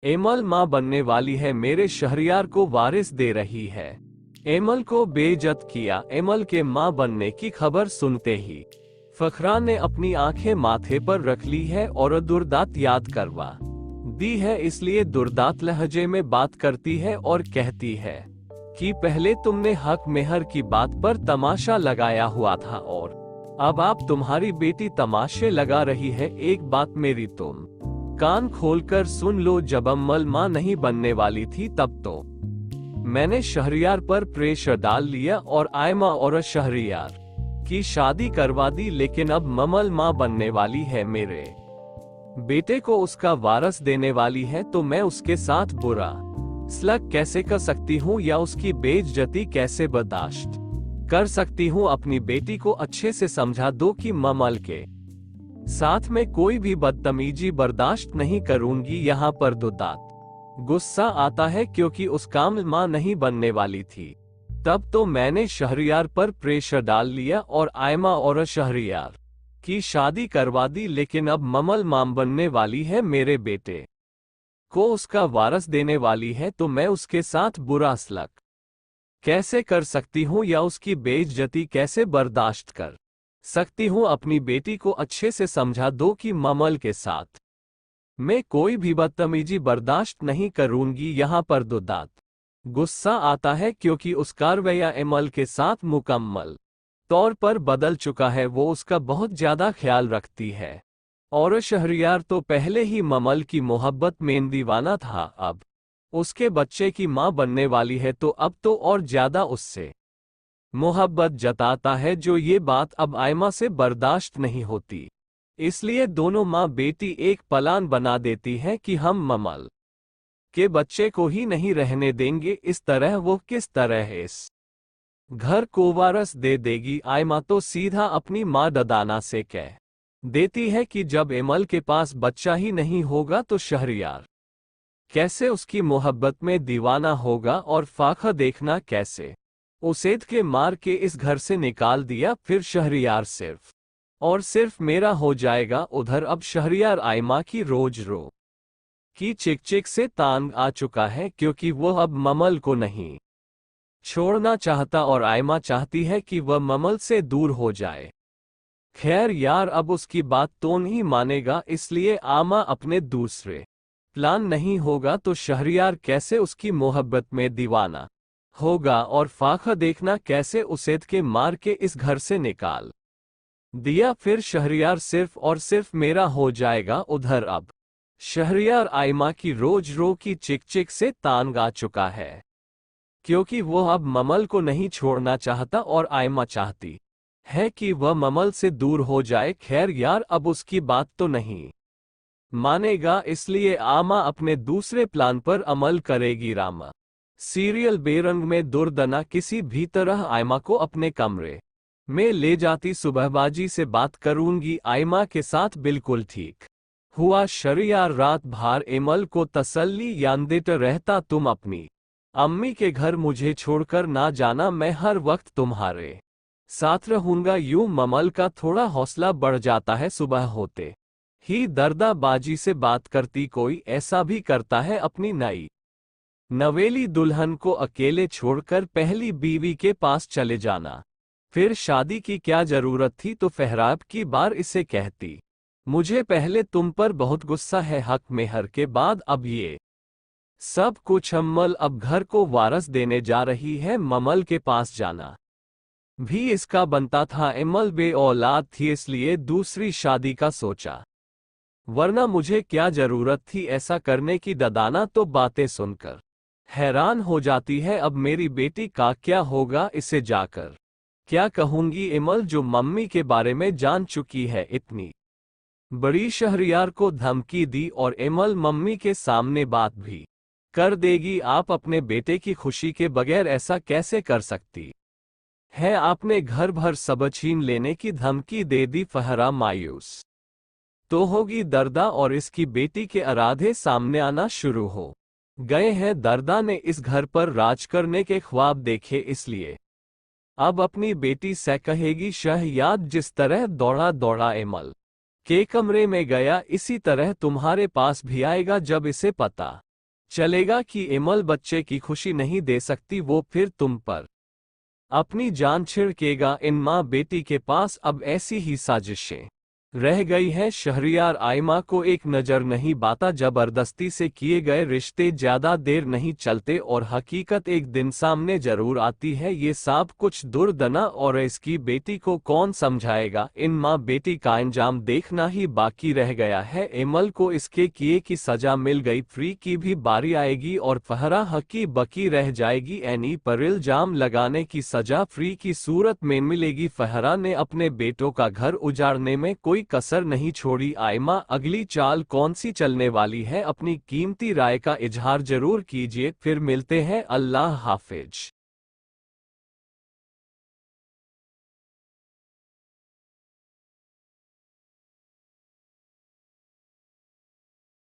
Emil माँ बनने वाली है, मेरे शहरियार को वारिस दे रही है। एमल को बेइज्जत किया। एमल के माँ बनने की खबर सुनते ही फखरा ने अपनी आंखें माथे पर रख ली है और दुर्दात याद करवा दी है। इसलिए दुर्दात लहजे में बात करती है और कहती है कि पहले तुमने हक मेहर की बात पर तमाशा लगाया हुआ था और अब आप तुम्हारी बेटी तमाशे लगा रही है। एक बात मेरी तुम कान खोलकर सुन लो, जब अम्मल माँ नहीं बनने वाली थी तब तो मैंने शहरियार पर प्रेशर डाल लिया और आयमा और शहरियार की शादी करवा दी, लेकिन अब ममल माँ बनने वाली है, मेरे बेटे को उसका वारस देने वाली है, तो मैं उसके साथ बुरा सलूक कैसे कर सकती हूँ या उसकी बेइज्जती कैसे बर्दाश्त कर सकती हूँ। अपनी बेटी को अच्छे से समझा दो कि ममल के साथ में कोई भी बदतमीजी बर्दाश्त नहीं करूंगी। यहाँ पर दुर्दात गुस्सा आता है क्योंकि उसका माँ नहीं बनने वाली थी। तब तो मैंने शहरियार पर प्रेशर डाल लिया और आयमा और शहरियार की शादी करवा दी, लेकिन अब ममल माँ बनने वाली है, मेरे बेटे को उसका वारस देने वाली है, तो मैं उसके साथ बुरा सलूक कैसे कर सकती हूँ या उसकी बेइज्जती कैसे बर्दाश्त कर सकती हूँ। अपनी बेटी को अच्छे से समझा दो कि ममल के साथ मैं कोई भी बदतमीजी बर्दाश्त नहीं करूंगी। यहाँ पर दुर्दात गुस्सा आता है क्योंकि उसका रवैया एमल के साथ मुकम्मल तौर पर बदल चुका है। वो उसका बहुत ज्यादा ख्याल रखती है और शहरियार तो पहले ही ममल की मोहब्बत में दीवाना था, अब उसके बच्चे की माँ बनने वाली है तो अब तो और ज्यादा उससे मोहब्बत जताता है। जो ये बात अब आयमा से बर्दाश्त नहीं होती, इसलिए दोनों माँ बेटी एक प्लान बना देती हैं कि हम ममल के बच्चे को ही नहीं रहने देंगे। इस तरह वो किस तरह इस घर को वारस दे देगी। आयमा तो सीधा अपनी माँ ददाना से कह देती है कि जब एमल के पास बच्चा ही नहीं होगा तो शहरियार कैसे उसकी मोहब्बत में दीवाना होगा और फाखा देखना कैसे। उसेद के मार के इस घर से निकाल दिया, फिर शहरियार सिर्फ और सिर्फ मेरा हो जाएगा। उधर अब शहरियार आयमा की रोज रो की चिक चिक से तांग आ चुका है क्योंकि वह अब ममल को नहीं छोड़ना चाहता और आयमा चाहती है कि वह ममल से दूर हो जाए। खैर यार, अब उसकी बात तो नहीं मानेगा, इसलिए आमा अपने दूसरे प्लान नहीं होगा तो शहरियार कैसे उसकी मोहब्बत में दीवाना होगा और फाखा देखना कैसे उसेद के मार के इस घर से निकाल दिया। फिर शहरियार सिर्फ और सिर्फ मेरा हो जाएगा। उधर अब शहरियार आयमा की रोज रो की चिक चिक से तांग आ चुका है क्योंकि वह अब ममल को नहीं छोड़ना चाहता और आयमा चाहती है कि वह ममल से दूर हो जाए। खैर यार, अब उसकी बात तो नहीं मानेगा, इसलिए आमा अपने दूसरे प्लान पर अमल करेगी। रामा सीरियल बेरंग में दुर्दना किसी भी तरह आयमा को अपने कमरे में ले जाती। सुबहबाजी से बात करूंगी आयमा के साथ, बिल्कुल ठीक हुआ। शहरियार रात भर एमल को तसल्ली देते रहता, तुम अपनी अम्मी के घर मुझे छोड़कर ना जाना, मैं हर वक्त तुम्हारे साथ रहूंगा। यूं ममल का थोड़ा हौसला बढ़ जाता है। सुबह होते ही दर्दाबाजी से बात करती, कोई ऐसा भी करता है अपनी नई नवेली दुल्हन को अकेले छोड़कर पहली बीवी के पास चले जाना। फिर शादी की क्या जरूरत थी, तो फहराब की बार इसे कहती, मुझे पहले तुम पर बहुत गुस्सा है, हक मेहर के बाद अब ये सब कुछ। अम्मल अब घर को वारस देने जा रही है, ममल के पास जाना भी इसका बनता था। एमल बे औलाद थी, इसलिए दूसरी शादी का सोचा, वरना मुझे क्या जरूरत थी ऐसा करने की। ददाना तो बातें सुनकर हैरान हो जाती है, अब मेरी बेटी का क्या होगा, इसे जाकर क्या कहूंगी। एमल जो मम्मी के बारे में जान चुकी है, इतनी बड़ी शहरियार को धमकी दी और एमल मम्मी के सामने बात भी कर देगी। आप अपने बेटे की खुशी के बगैर ऐसा कैसे कर सकती है, आपने घर भर सब छीन लेने की धमकी दे दी। फहरा मायूस तो होगी दर्दा और इसकी बेटी के इरादे सामने आना शुरू हो गए हैं। दर्दा ने इस घर पर राज करने के ख्वाब देखे, इसलिए अब अपनी बेटी से कहेगी, शहयाद जिस तरह दौड़ा दौड़ा एमल के कमरे में गया, इसी तरह तुम्हारे पास भी आएगा। जब इसे पता चलेगा कि एमल बच्चे की खुशी नहीं दे सकती, वो फिर तुम पर अपनी जान छिड़केगा। इन माँ बेटी के पास अब ऐसी ही साजिशें रह गई है। शहरियार आयमा को एक नज़र नहीं बाता, जबरदस्ती से किए गए रिश्ते ज्यादा देर नहीं चलते और हकीकत एक दिन सामने जरूर आती है। ये सब कुछ दुर्दना और इसकी बेटी को कौन समझाएगा। इन माँ बेटी का अंजाम देखना ही बाकी रह गया है। एमल को इसके किए की सजा मिल गई, फ्री की भी बारी आएगी और फहरा हकी बकी रह जाएगी। एनी पर इल्जाम लगाने की सजा फ्री की सूरत में मिलेगी। फहरा ने अपने बेटों का घर उजाड़ने में कोई कसर नहीं छोड़ी। आयमा अगली चाल कौन सी चलने वाली है, अपनी कीमती राय का इजहार जरूर कीजिए। फिर मिलते हैं। अल्लाह हाफिज।